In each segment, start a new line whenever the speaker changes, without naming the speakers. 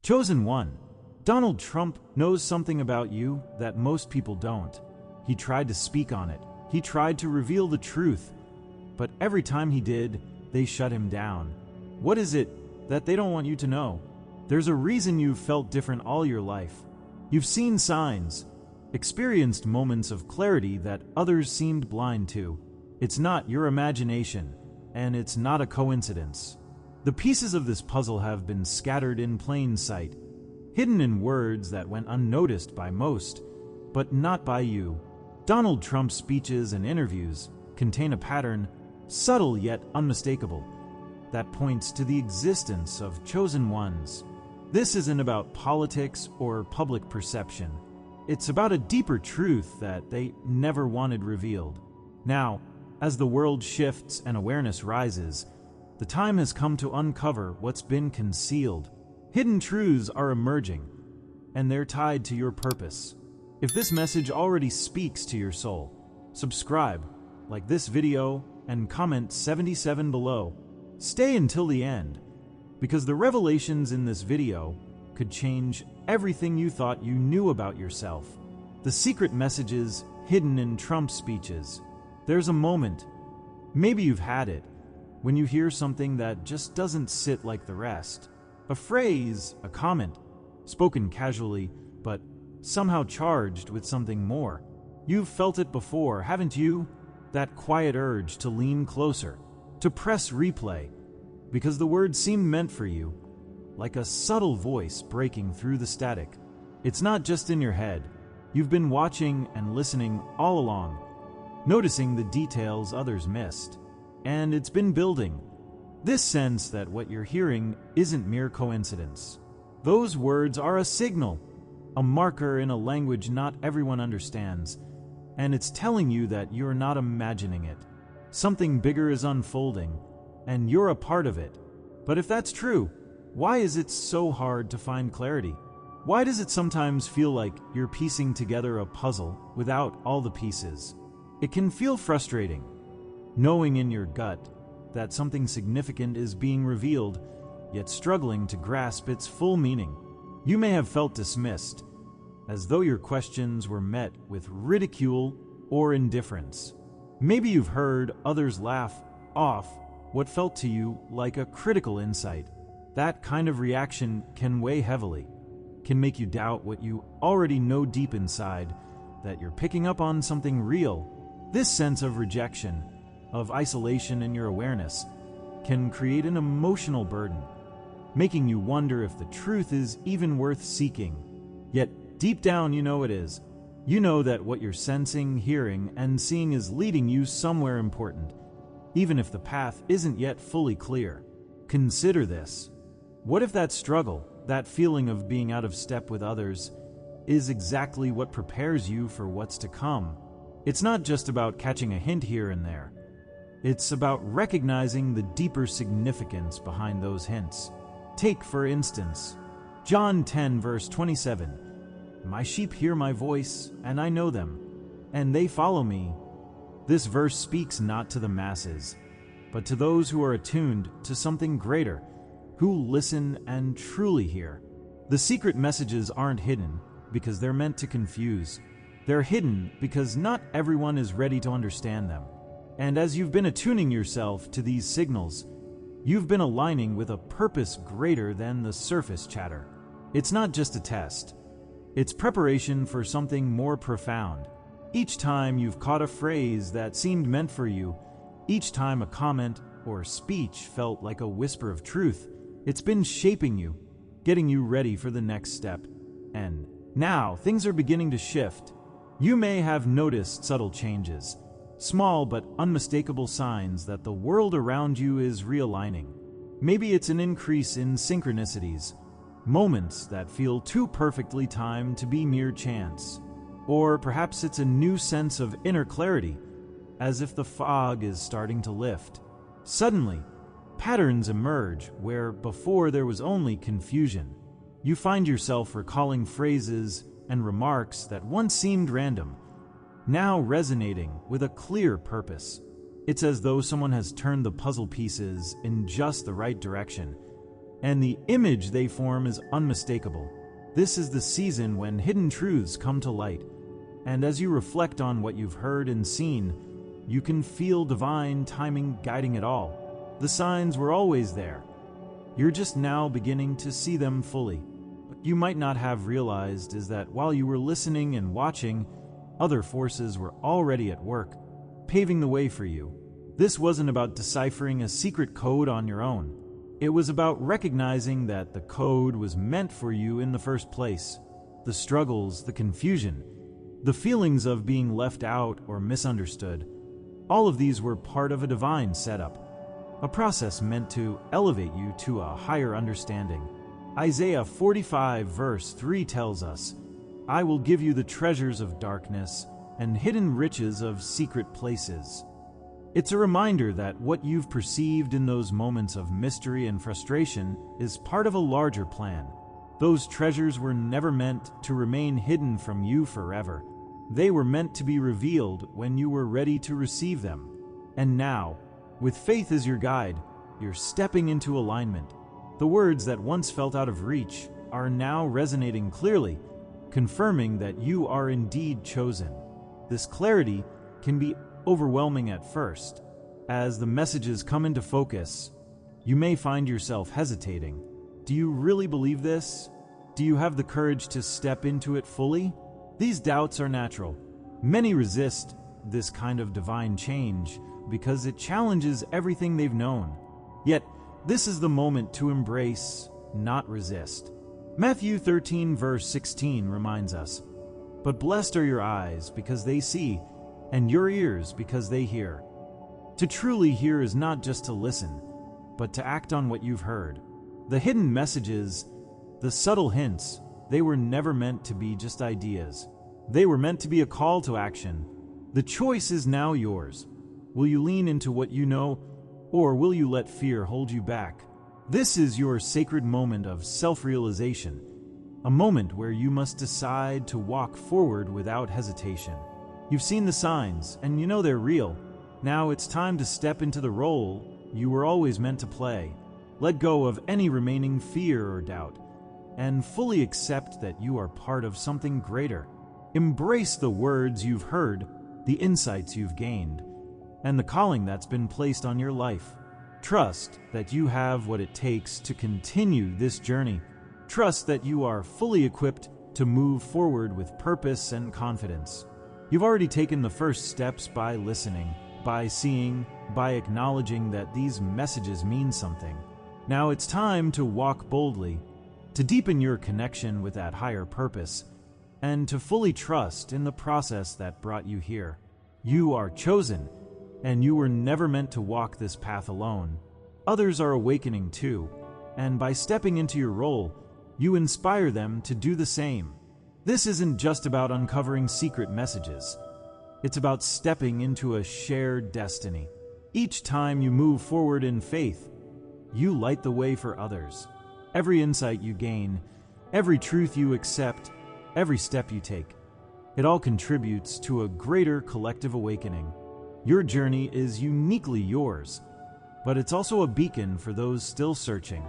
Chosen one. Donald Trump knows something about you that most people don't. He tried to speak on it. He tried to reveal the truth. But every time he did, they shut him down. What is it that they don't want you to know? There's a reason you've felt different all your life. You've seen signs, experienced moments of clarity that others seemed blind to. It's not your imagination, and it's not a coincidence. The pieces of this puzzle have been scattered in plain sight, hidden in words that went unnoticed by most, but not by you. Donald Trump's speeches and interviews contain a pattern, subtle yet unmistakable, that points to the existence of chosen ones. This isn't about politics or public perception. It's about a deeper truth that they never wanted revealed. Now, as the world shifts and awareness rises, the time has come to uncover what's been concealed. Hidden truths are emerging, and they're tied to your purpose. If this message already speaks to your soul, subscribe, like this video, and comment 77 below. Stay until the end, because the revelations in this video could change everything you thought you knew about yourself. The secret messages hidden in Trump's speeches. There's a moment, maybe you've had it, when you hear something that just doesn't sit like the rest. A phrase, a comment, spoken casually, but somehow charged with something more. You've felt it before, haven't you? That quiet urge to lean closer, to press replay, because the words seemed meant for you, like a subtle voice breaking through the static. It's not just in your head. You've been watching and listening all along, noticing the details others missed. And it's been building. This sense that what you're hearing isn't mere coincidence. Those words are a signal, a marker in a language not everyone understands, and it's telling you that you're not imagining it. Something bigger is unfolding, and you're a part of it. But if that's true, why is it so hard to find clarity? Why does it sometimes feel like you're piecing together a puzzle without all the pieces? It can feel frustrating, knowing in your gut that something significant is being revealed, yet struggling to grasp its full meaning. You may have felt dismissed, as though your questions were met with ridicule or indifference. Maybe you've heard others laugh off what felt to you like a critical insight. That kind of reaction can weigh heavily, can make you doubt what you already know deep inside, that you're picking up on something real. This sense of rejection, of isolation in your awareness, can create an emotional burden, making you wonder if the truth is even worth seeking. Yet, deep down, you know it is. You know that what you're sensing, hearing, and seeing is leading you somewhere important, even if the path isn't yet fully clear. Consider this. What if that struggle, that feeling of being out of step with others, is exactly what prepares you for what's to come? It's not just about catching a hint here and there. It's about recognizing the deeper significance behind those hints. Take, for instance, John 10, verse 27. My sheep hear my voice, and I know them, and they follow me. This verse speaks not to the masses, but to those who are attuned to something greater, who listen and truly hear. The secret messages aren't hidden because they're meant to confuse. They're hidden because not everyone is ready to understand them. And as you've been attuning yourself to these signals, you've been aligning with a purpose greater than the surface chatter. It's not just a test. It's preparation for something more profound. Each time you've caught a phrase that seemed meant for you, each time a comment or speech felt like a whisper of truth, it's been shaping you, getting you ready for the next step. And now things are beginning to shift. You may have noticed subtle changes, small but unmistakable signs that the world around you is realigning. Maybe it's an increase in synchronicities, moments that feel too perfectly timed to be mere chance. Or perhaps it's a new sense of inner clarity, as if the fog is starting to lift. Suddenly, patterns emerge where before there was only confusion. You find yourself recalling phrases and remarks that once seemed random, now resonating with a clear purpose. It's as though someone has turned the puzzle pieces in just the right direction, and the image they form is unmistakable. This is the season when hidden truths come to light, and as you reflect on what you've heard and seen, you can feel divine timing guiding it all. The signs were always there. You're just now beginning to see them fully. What you might not have realized is that while you were listening and watching, other forces were already at work, paving the way for you. This wasn't about deciphering a secret code on your own. It was about recognizing that the code was meant for you in the first place. The struggles, the confusion, the feelings of being left out or misunderstood, all of these were part of a divine setup, a process meant to elevate you to a higher understanding. Isaiah 45 verse 3 tells us, "I will give you the treasures of darkness and hidden riches of secret places." It's a reminder that what you've perceived in those moments of mystery and frustration is part of a larger plan. Those treasures were never meant to remain hidden from you forever. They were meant to be revealed when you were ready to receive them. And now, with faith as your guide, you're stepping into alignment. The words that once felt out of reach are now resonating clearly, confirming that you are indeed chosen. This clarity can be overwhelming at first. As the messages come into focus, you may find yourself hesitating. Do you really believe this? Do you have the courage to step into it fully? These doubts are natural. Many resist this kind of divine change because it challenges everything they've known. Yet, this is the moment to embrace, not resist. Matthew 13 verse 16 reminds us, "But blessed are your eyes because they see, and your ears because they hear." To truly hear is not just to listen, but to act on what you've heard. The hidden messages, the subtle hints, they were never meant to be just ideas. They were meant to be a call to action. The choice is now yours. Will you lean into what you know, or will you let fear hold you back? This is your sacred moment of self-realization, a moment where you must decide to walk forward without hesitation. You've seen the signs, and you know they're real. Now it's time to step into the role you were always meant to play. Let go of any remaining fear or doubt, and fully accept that you are part of something greater. Embrace the words you've heard, the insights you've gained, and the calling that's been placed on your life. Trust that you have what it takes to continue this journey. Trust that you are fully equipped to move forward with purpose and confidence. You've already taken the first steps by listening, by seeing, by acknowledging that these messages mean something. Now it's time to walk boldly, to deepen your connection with that higher purpose, and to fully trust in the process that brought you here. You are chosen, and you were never meant to walk this path alone. Others are awakening too, and by stepping into your role, you inspire them to do the same. This isn't just about uncovering secret messages. It's about stepping into a shared destiny. Each time you move forward in faith, you light the way for others. Every insight you gain, every truth you accept, every step you take, it all contributes to a greater collective awakening. Your journey is uniquely yours, but it's also a beacon for those still searching.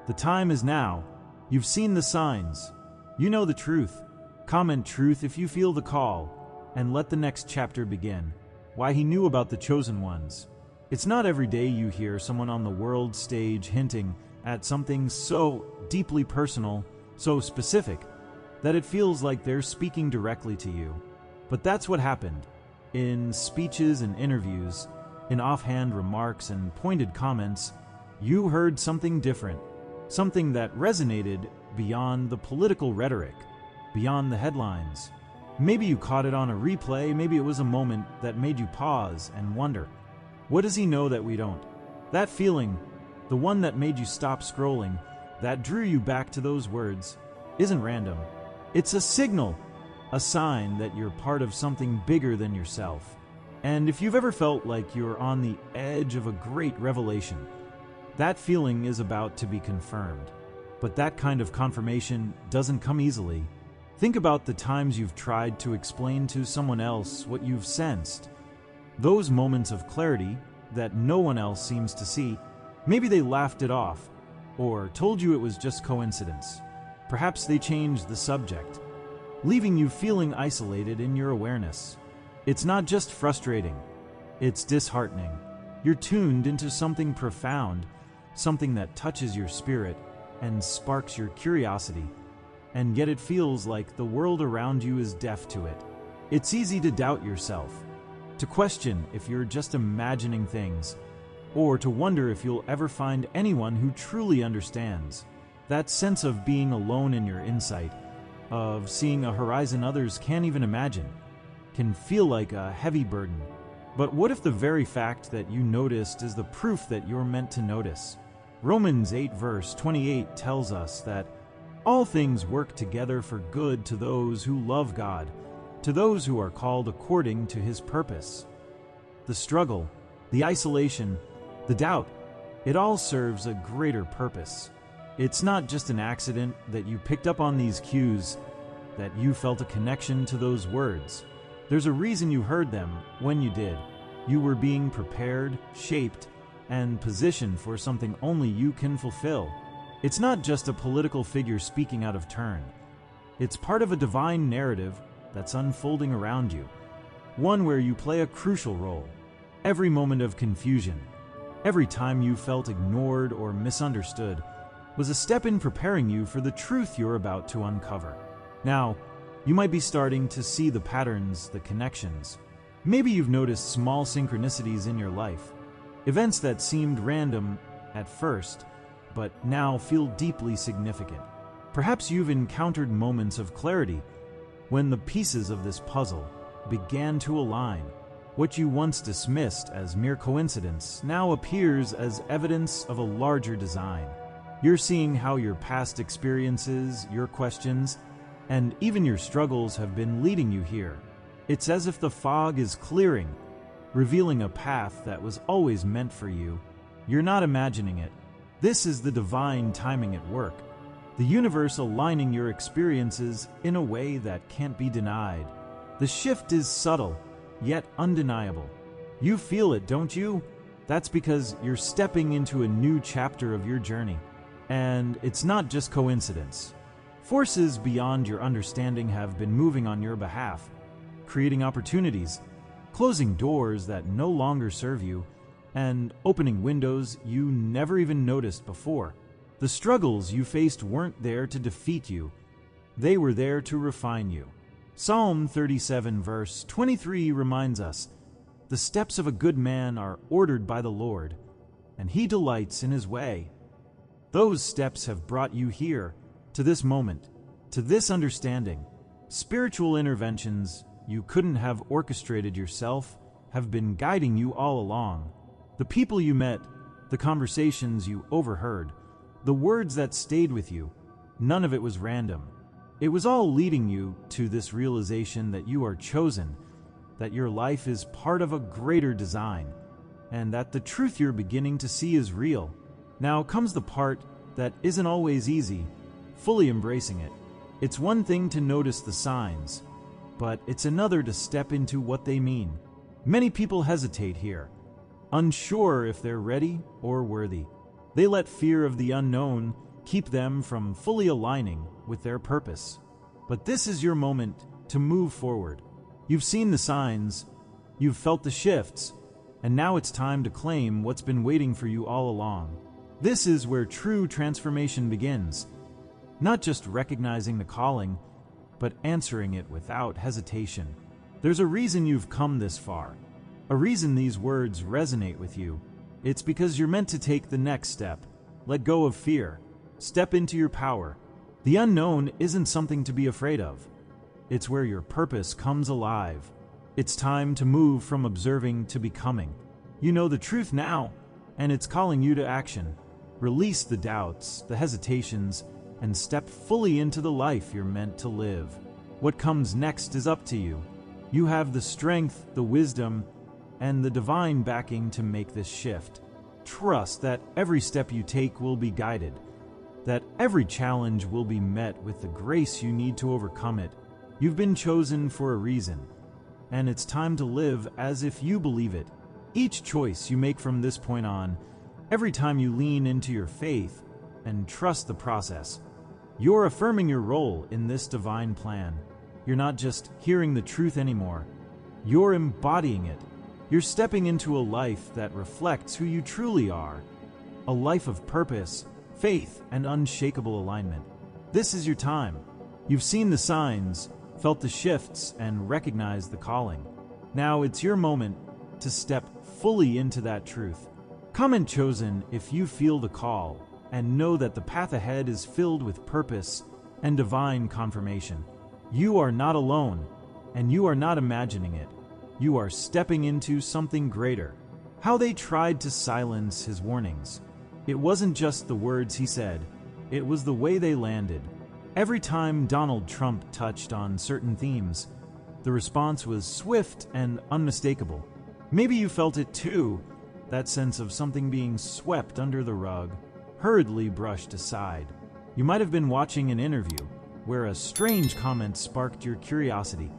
The time is now. You've seen the signs. You know the truth. Comment truth if you feel the call, and let the next chapter begin. Why he knew about the chosen ones. It's not every day you hear someone on the world stage hinting at something so deeply personal, so specific, that it feels like they're speaking directly to you. But that's what happened. In speeches and interviews, in offhand remarks and pointed comments, you heard something different, something that resonated beyond the political rhetoric, beyond the headlines. Maybe you caught it on a replay, maybe it was a moment that made you pause and wonder, what does he know that we don't? That feeling, the one that made you stop scrolling, that drew you back to those words, isn't random. It's a signal, a sign that you're part of something bigger than yourself. And if you've ever felt like you're on the edge of a great revelation, that feeling is about to be confirmed. But that kind of confirmation doesn't come easily. Think about the times you've tried to explain to someone else what you've sensed. Those moments of clarity that no one else seems to see, maybe they laughed it off. or told you it was just coincidence. Perhaps they changed the subject, leaving you feeling isolated in your awareness. It's not just frustrating, it's disheartening. You're tuned into something profound, something that touches your spirit and sparks your curiosity, and yet it feels like the world around you is deaf to it. It's easy to doubt yourself, to question if you're just imagining things, or to wonder if you'll ever find anyone who truly understands. That sense of being alone in your insight, of seeing a horizon others can't even imagine, can feel like a heavy burden. But what if the very fact that you noticed is the proof that you're meant to notice? Romans 8 verse 28 tells us that all things work together for good to those who love God, to those who are called according to His purpose. The struggle, the isolation, the doubt, it all serves a greater purpose. It's not just an accident that you picked up on these cues, that you felt a connection to those words. There's a reason you heard them when you did. You were being prepared, shaped, and positioned for something only you can fulfill. It's not just a political figure speaking out of turn. It's part of a divine narrative that's unfolding around you, one where you play a crucial role. Every moment of confusion, every time you felt ignored or misunderstood, was a step in preparing you for the truth you're about to uncover. Now, you might be starting to see the patterns, the connections. Maybe you've noticed small synchronicities in your life, events that seemed random at first, but now feel deeply significant. Perhaps you've encountered moments of clarity when the pieces of this puzzle began to align. What you once dismissed as mere coincidence now appears as evidence of a larger design. You're seeing how your past experiences, your questions, and even your struggles have been leading you here. It's as if the fog is clearing, revealing a path that was always meant for you. You're not imagining it. This is the divine timing at work, the universe aligning your experiences in a way that can't be denied. The shift is subtle, yet undeniable. You feel it, don't you? That's because you're stepping into a new chapter of your journey. And it's not just coincidence. Forces beyond your understanding have been moving on your behalf, creating opportunities, closing doors that no longer serve you, and opening windows you never even noticed before. The struggles you faced weren't there to defeat you. They were there to refine you. Psalm 37 verse 23 reminds us, "The steps of a good man are ordered by the Lord, and He delights in His way." Those steps have brought you here, to this moment, to this understanding. Spiritual interventions you couldn't have orchestrated yourself have been guiding you all along. The people you met, the conversations you overheard, the words that stayed with you, none of it was random. It was all leading you to this realization that you are chosen, that your life is part of a greater design, and that the truth you're beginning to see is real. Now comes the part that isn't always easy, fully embracing it. It's one thing to notice the signs, but it's another to step into what they mean. Many people hesitate here, unsure if they're ready or worthy. They let fear of the unknown keep them from fully aligning with their purpose. But this is your moment to move forward. You've seen the signs, you've felt the shifts, and now it's time to claim what's been waiting for you all along. This is where true transformation begins. Not just recognizing the calling, but answering it without hesitation. There's a reason you've come this far, a reason these words resonate with you. It's because you're meant to take the next step. Let go of fear. Step into your power. The unknown isn't something to be afraid of. It's where your purpose comes alive. It's time to move from observing to becoming. You know the truth now, and it's calling you to action. Release the doubts, the hesitations, and step fully into the life you're meant to live. What comes next is up to you. You have the strength, the wisdom, and the divine backing to make this shift. Trust that every step you take will be guided, that every challenge will be met with the grace you need to overcome it. You've been chosen for a reason, and it's time to live as if you believe it. Each choice you make from this point on, every time you lean into your faith, and trust the process. You're affirming your role in this divine plan. You're not just hearing the truth anymore. You're embodying it. You're stepping into a life that reflects who you truly are. A life of purpose, faith, and unshakable alignment. This is your time. You've seen the signs, felt the shifts, and recognized the calling. Now it's your moment to step fully into that truth. Comment chosen if you feel the call, and know that the path ahead is filled with purpose and divine confirmation. You are not alone, and you are not imagining it. You are stepping into something greater. How they tried to silence his warnings. It wasn't just the words he said, it was the way they landed. Every time Donald Trump touched on certain themes, the response was swift and unmistakable. Maybe you felt it too, that sense of something being swept under the rug, hurriedly brushed aside. You might have been watching an interview where a strange comment sparked your curiosity,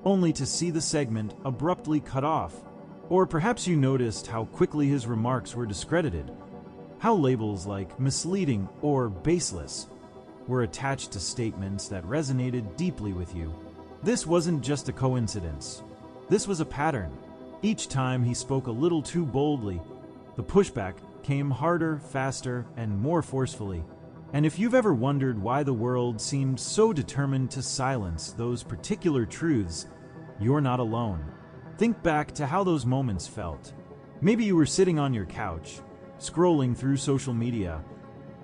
only to see the segment abruptly cut off. Or perhaps you noticed how quickly his remarks were discredited, how labels like misleading or baseless were attached to statements that resonated deeply with you. This wasn't just a coincidence. This was a pattern. Each time he spoke a little too boldly, the pushback came harder, faster, and more forcefully. And if you've ever wondered why the world seemed so determined to silence those particular truths, you're not alone. Think back to how those moments felt. Maybe you were sitting on your couch, scrolling through social media,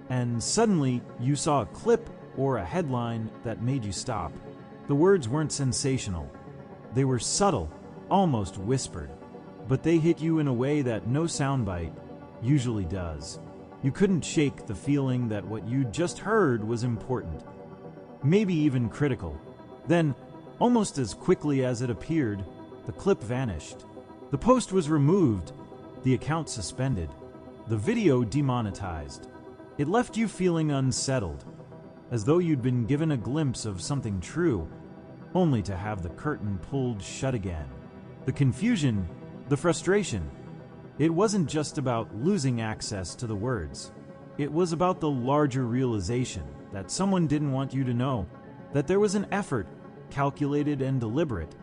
and suddenly you saw a clip or a headline that made you stop. The words weren't sensational. They were subtle, almost whispered, but they hit you in a way that no soundbite usually does. You couldn't shake the feeling that what you just heard was important, maybe even critical. Then, almost as quickly as it appeared, the clip vanished. The post was removed, the account suspended, the video demonetized. It left you feeling unsettled, as though you'd been given a glimpse of something true, only to have the curtain pulled shut again. The confusion, the frustration. It wasn't just about losing access to the words. It was about the larger realization that someone didn't want you to know, that there was an effort, calculated and deliberate,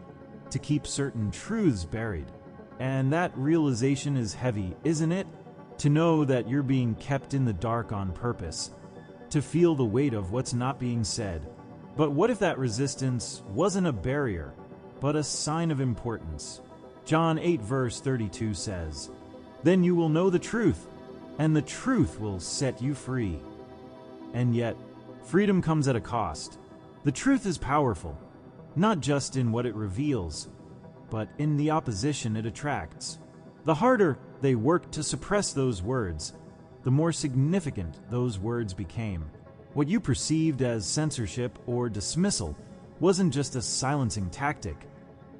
to keep certain truths buried. And that realization is heavy, isn't it? To know that you're being kept in the dark on purpose, to feel the weight of what's not being said. But what if that resistance wasn't a barrier, but a sign of importance? John 8 verse 32 says, "Then you will know the truth, and the truth will set you free." And yet, freedom comes at a cost. The truth is powerful, not just in what it reveals, but in the opposition it attracts. The harder they worked to suppress those words, the more significant those words became. What you perceived as censorship or dismissal wasn't just a silencing tactic.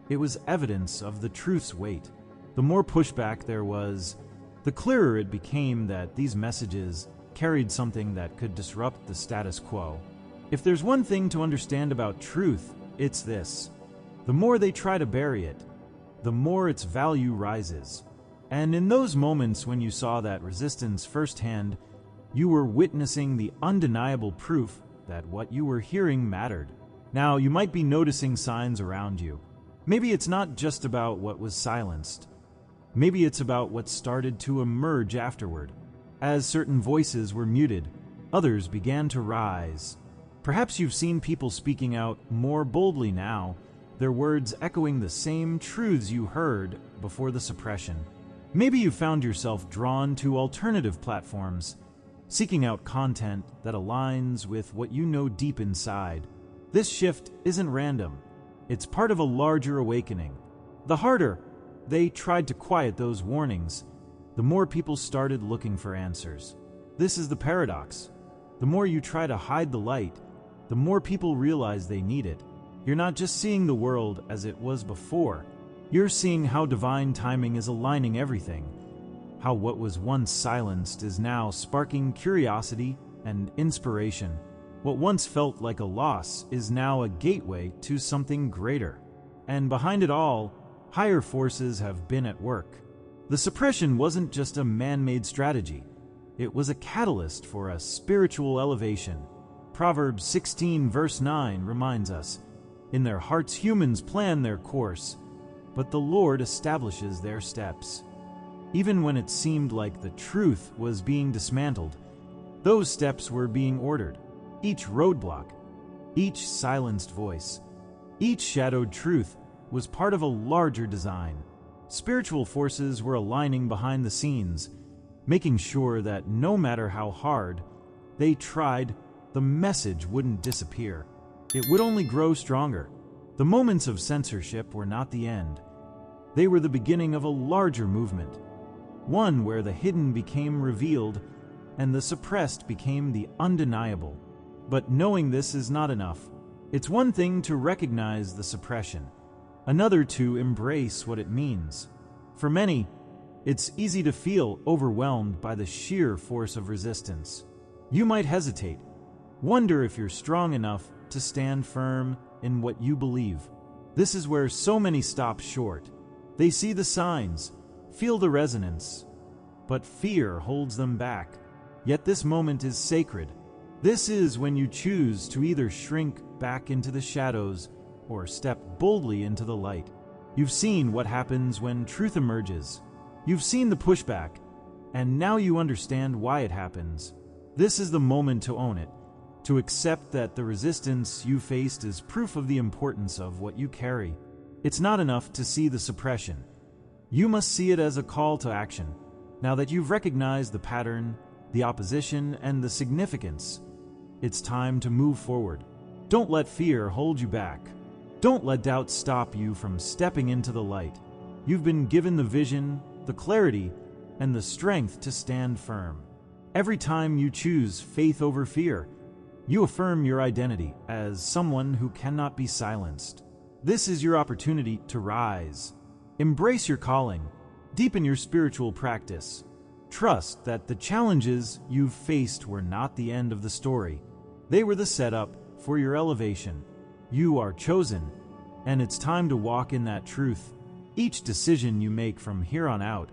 It was evidence of the truth's weight. The more pushback there was, the clearer it became that these messages carried something that could disrupt the status quo. If there's one thing to understand about truth, it's this: the more they try to bury it, the more its value rises. And in those moments when you saw that resistance firsthand, you were witnessing the undeniable proof that what you were hearing mattered. Now, you might be noticing signs around you. Maybe it's not just about what was silenced. Maybe it's about what started to emerge afterward. As certain voices were muted, others began to rise. Perhaps you've seen people speaking out more boldly now, their words echoing the same truths you heard before the suppression. Maybe you found yourself drawn to alternative platforms, seeking out content that aligns with what you know deep inside. This shift isn't random. It's part of a larger awakening. The harder they tried to quiet those warnings, the more people started looking for answers. This is the paradox. The more you try to hide the light, the more people realize they need it. You're not just seeing the world as it was before. You're seeing how divine timing is aligning everything, how what was once silenced is now sparking curiosity and inspiration. What once felt like a loss is now a gateway to something greater. And behind it all, higher forces have been at work. The suppression wasn't just a man-made strategy. It was a catalyst for a spiritual elevation. Proverbs 16 verse 9 reminds us, "In their hearts humans plan their course, but the Lord establishes their steps." Even when it seemed like the truth was being dismantled, those steps were being ordered. Each roadblock, each silenced voice, each shadowed truth was part of a larger design. Spiritual forces were aligning behind the scenes, making sure that no matter how hard they tried, the message wouldn't disappear. It would only grow stronger. The moments of censorship were not the end. They were the beginning of a larger movement, one where the hidden became revealed and the suppressed became the undeniable. But knowing this is not enough. It's one thing to recognize the suppression, another to embrace what it means. For many, it's easy to feel overwhelmed by the sheer force of resistance. You might hesitate, wonder if you're strong enough to stand firm in what you believe. This is where so many stop short. They see the signs, feel the resonance, but fear holds them back. Yet this moment is sacred. This is when you choose to either shrink back into the shadows or step boldly into the light. You've seen what happens when truth emerges. You've seen the pushback, and now you understand why it happens. This is the moment to own it, to accept that the resistance you faced is proof of the importance of what you carry. It's not enough to see the suppression. You must see it as a call to action. Now that you've recognized the pattern, the opposition, and the significance, it's time to move forward. Don't let fear hold you back. Don't let doubt stop you from stepping into the light. You've been given the vision, the clarity, and the strength to stand firm. Every time you choose faith over fear, you affirm your identity as someone who cannot be silenced. This is your opportunity to rise. Embrace your calling. Deepen your spiritual practice. Trust that the challenges you've faced were not the end of the story. They were the setup for your elevation. You are chosen, and it's time to walk in that truth. Each decision you make from here on out,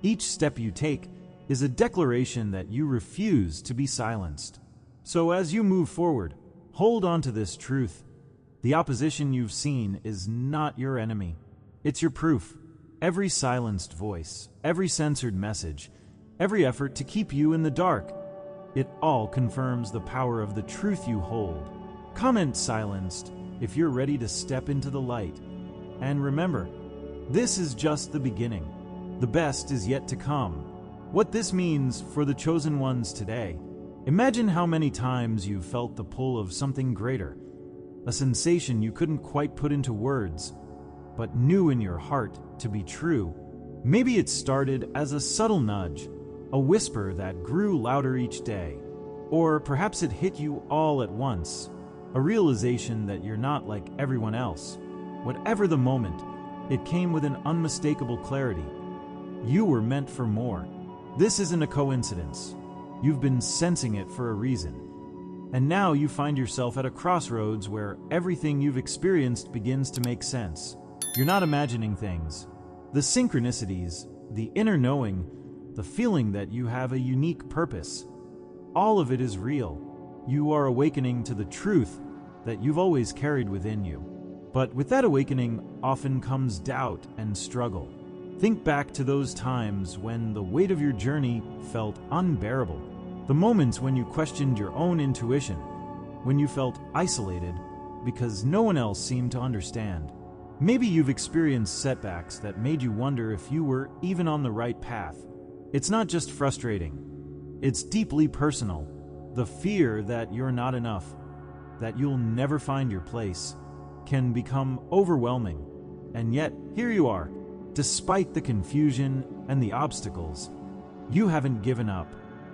each step you take, is a declaration that you refuse to be silenced. So as you move forward, hold on to this truth. The opposition you've seen is not your enemy. It's your proof. Every silenced voice, every censored message, every effort to keep you in the dark, it all confirms the power of the truth you hold. Comment silenced if you're ready to step into the light. And remember, this is just the beginning. The best is yet to come. What this means for the chosen ones today. Imagine how many times you've felt the pull of something greater, a sensation you couldn't quite put into words, but knew in your heart to be true. Maybe it started as a subtle nudge, a whisper that grew louder each day. Or perhaps it hit you all at once, a realization that you're not like everyone else. Whatever the moment, it came with an unmistakable clarity. You were meant for more. This isn't a coincidence. You've been sensing it for a reason. And now you find yourself at a crossroads where everything you've experienced begins to make sense. You're not imagining things. The synchronicities, the inner knowing, the feeling that you have a unique purpose, all of it is real. You are awakening to the truth that you've always carried within you. But with that awakening often comes doubt and struggle. Think back to those times when the weight of your journey felt unbearable. The moments when you questioned your own intuition, when you felt isolated because no one else seemed to understand. Maybe you've experienced setbacks that made you wonder if you were even on the right path. It's not just frustrating. It's deeply personal. The fear that you're not enough, that you'll never find your place, can become overwhelming. And yet, here you are. Despite the confusion and the obstacles, you haven't given up.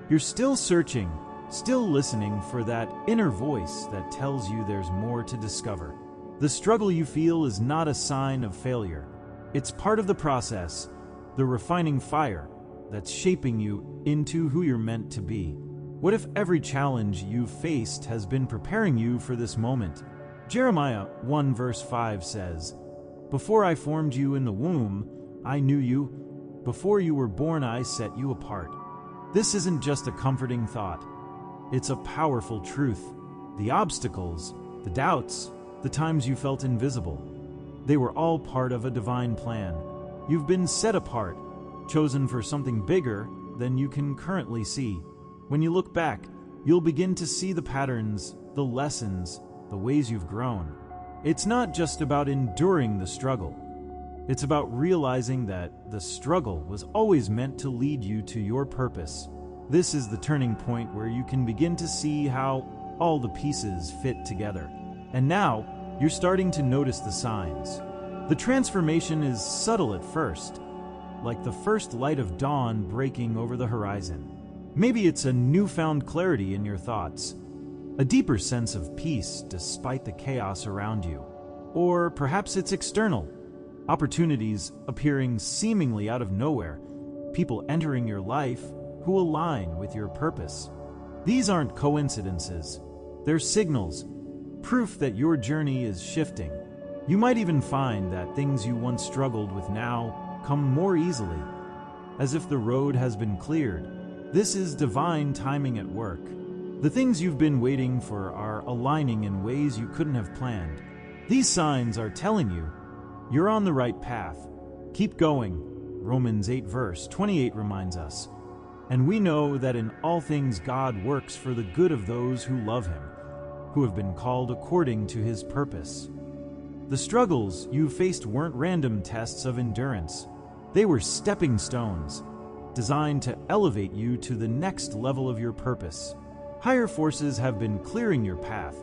You're still searching, still listening for that inner voice that tells you there's more to discover. The struggle you feel is not a sign of failure. It's part of the process, the refining fire that's shaping you into who you're meant to be. What if every challenge you've faced has been preparing you for this moment? Jeremiah 1 verse 5 says, "Before I formed you in the womb, I knew you. Before you were born, I set you apart." This isn't just a comforting thought. It's a powerful truth. The obstacles, the doubts, the times you felt invisible, they were all part of a divine plan. You've been set apart, chosen for something bigger than you can currently see. When you look back, you'll begin to see the patterns, the lessons, the ways you've grown. It's not just about enduring the struggle. It's about realizing that the struggle was always meant to lead you to your purpose. This is the turning point where you can begin to see how all the pieces fit together. And now, you're starting to notice the signs. The transformation is subtle at first, like the first light of dawn breaking over the horizon. Maybe it's a newfound clarity in your thoughts, a deeper sense of peace despite the chaos around you. Or perhaps it's external, opportunities appearing seemingly out of nowhere, people entering your life who align with your purpose. These aren't coincidences, they're signals, proof that your journey is shifting. You might even find that things you once struggled with now come more easily, as if the road has been cleared. This is divine timing at work. The things you've been waiting for are aligning in ways you couldn't have planned. These signs are telling you you're on the right path. Keep going. Romans 8 verse 28 reminds us. And we know that in all things God works for the good of those who love Him, who have been called according to His purpose. The struggles you faced weren't random tests of endurance. They were stepping stones, designed to elevate you to the next level of your purpose. Higher forces have been clearing your path,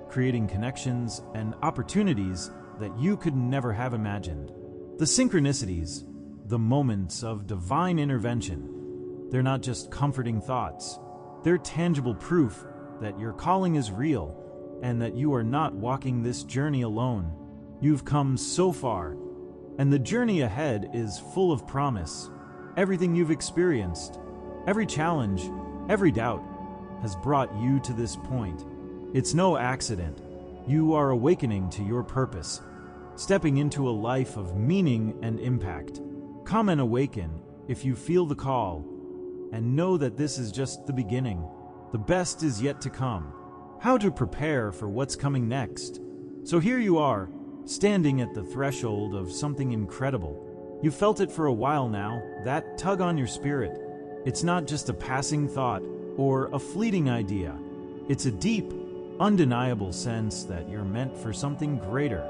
creating connections and opportunities that you could never have imagined. The synchronicities, the moments of divine intervention, they're not just comforting thoughts. They're tangible proof that your calling is real and that you are not walking this journey alone. You've come so far, and the journey ahead is full of promise. Everything you've experienced, every challenge, every doubt, has brought you to this point. It's no accident. You are awakening to your purpose, stepping into a life of meaning and impact. Come and awaken if you feel the call, and know that this is just the beginning. The best is yet to come. How to prepare for what's coming next. So here you are, standing at the threshold of something incredible. You've felt it for a while now, that tug on your spirit. It's not just a passing thought or a fleeting idea. It's a deep, undeniable sense that you're meant for something greater.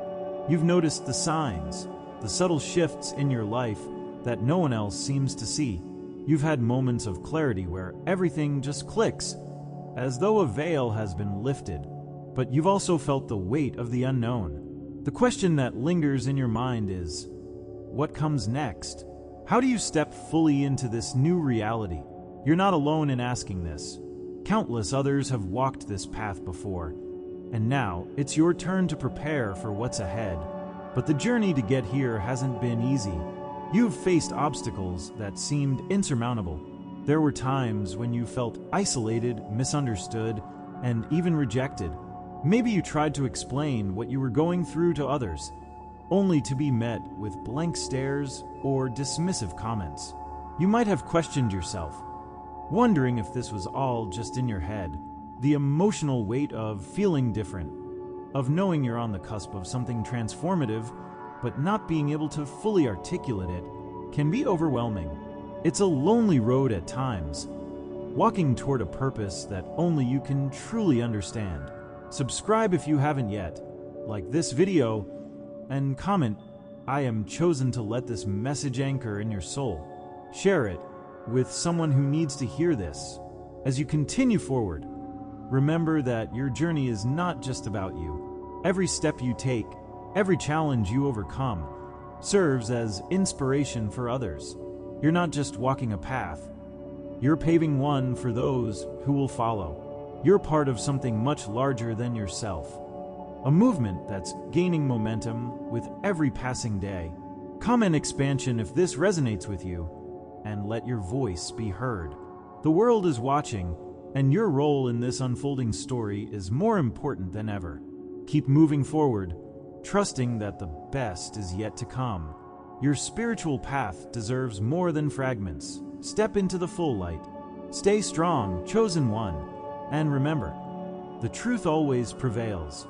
You've noticed the signs, the subtle shifts in your life that no one else seems to see. You've had moments of clarity where everything just clicks, as though a veil has been lifted. But you've also felt the weight of the unknown. The question that lingers in your mind is, what comes next? How do you step fully into this new reality? You're not alone in asking this. Countless others have walked this path before, and now it's your turn to prepare for what's ahead. But the journey to get here hasn't been easy. You've faced obstacles that seemed insurmountable. There were times when you felt isolated, misunderstood, and even rejected. Maybe you tried to explain what you were going through to others, only to be met with blank stares or dismissive comments. You might have questioned yourself, wondering if this was all just in your head. The emotional weight of feeling different, of knowing you're on the cusp of something transformative, but not being able to fully articulate it, can be overwhelming. It's a lonely road at times, walking toward a purpose that only you can truly understand. Subscribe if you haven't yet, like this video, and comment, "I am chosen to let this message anchor in your soul." Share it with someone who needs to hear this. As you continue forward, remember that your journey is not just about you. Every step you take, every challenge you overcome, serves as inspiration for others. You're not just walking a path, you're paving one for those who will follow. You're part of something much larger than yourself, a movement that's gaining momentum with every passing day. Comment expansion if this resonates with you, and let your voice be heard. The world is watching, and your role in this unfolding story is more important than ever. Keep moving forward, trusting that the best is yet to come. Your spiritual path deserves more than fragments. Step into the full light, Stay strong, chosen one, and remember, the truth always prevails.